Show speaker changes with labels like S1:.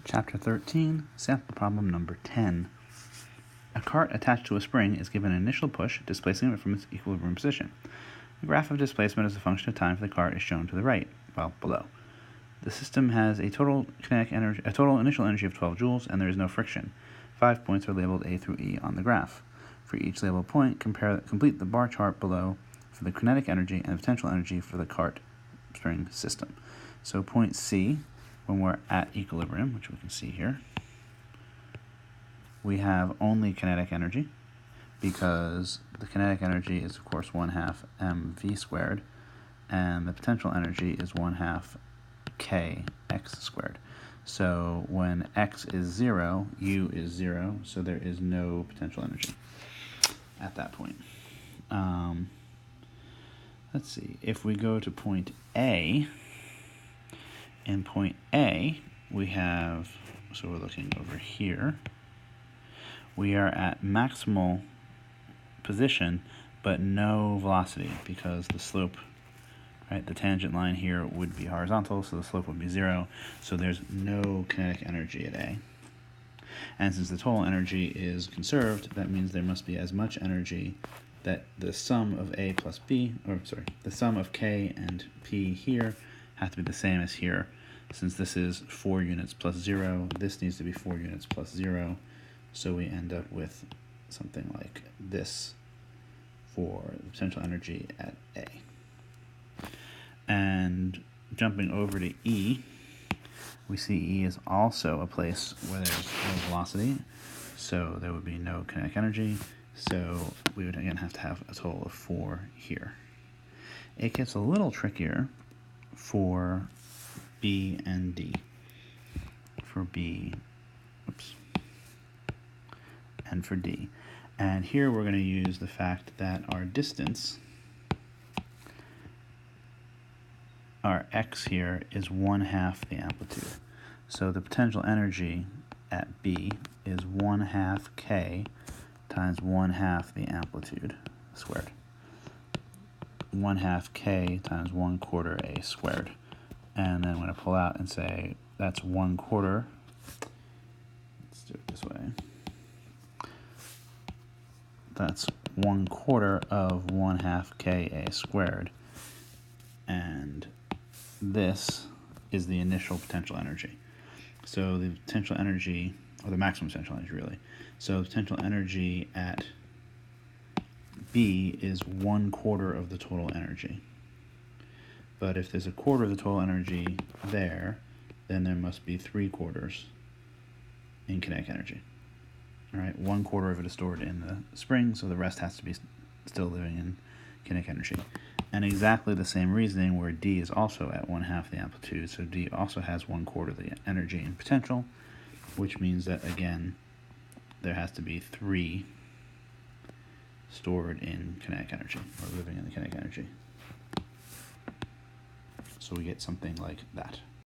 S1: Chapter 13, sample problem number 10. A cart attached to a spring is given an initial push, displacing it from its equilibrium position. The graph of displacement as a function of time for the cart is shown to the right, below. The system has a total initial energy of 12 joules, and there is no friction. 5 points are labeled A through E on the graph. For each labeled point, complete the bar chart below for the kinetic energy and the potential energy for the cart spring system. So point C, when we're at equilibrium, which we can see here, we have only kinetic energy, because the kinetic energy is, of course, 1/2 mv squared, and the potential energy is 1/2 kx squared. So when x is 0, u is 0, so there is no potential energy at that point. Let's see, if we go to point A, in point A, we have, so we're looking over here, we are at maximal position, but no velocity, because the slope, right, the tangent line here would be horizontal, so the slope would be 0, so there's no kinetic energy at A. And since the total energy is conserved, that means there must be as much energy that the sum of A plus B, the sum of K and P here have to be the same as here. Since this is 4 units plus 0, this needs to be 4 units plus 0, so we end up with something like this for the potential energy at A. And jumping over to E, we see E is also a place where there's no velocity, so there would be no kinetic energy, so we would again have to have a total of 4 here. It gets a little trickier for B and D. For B, and for D. And here we're going to use the fact that our distance, our x here, is 1/2 the amplitude. So the potential energy at B is 1/2 k times 1/2 the amplitude squared. 1/2 k times 1/4 a squared. And then I'm going to pull out and say that's 1/4. Let's do it this way. That's 1/4 of 1/2 ka squared. And this is the initial potential energy. So the potential energy, or the maximum potential energy really. So the potential energy at B is 1/4 of the total energy. But if there's 1/4 of the total energy there, then there must be 3/4 in kinetic energy. All right, 1/4 of it is stored in the spring, so the rest has to be still living in kinetic energy. And exactly the same reasoning where D is also at 1/2 the amplitude, so D also has 1/4 the energy in potential, which means that, again, there has to be 3 stored in kinetic energy, or living in the kinetic energy. So we get something like that.